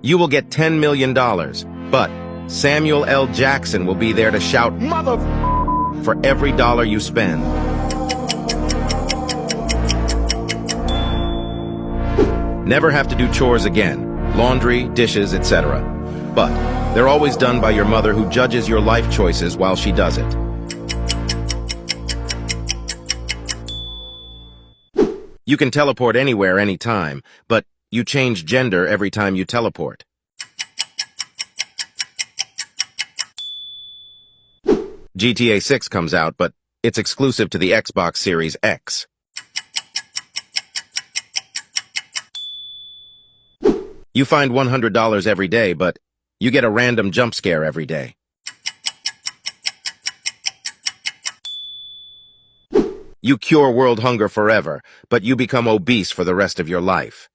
You will get $10 million, but Samuel L. Jackson will be there to shout, "Mother," for every dollar you spend. Never have to do chores again, laundry, dishes, etc. But they're always done by your mother, who judges your life choices while she does it. You can teleport anywhere, anytime, but you change gender every time you teleport. GTA 6 comes out, but it's exclusive to the Xbox Series X. You find $100 every day, but you get a random jump scare every day. You cure world hunger forever, but you become obese for the rest of your life.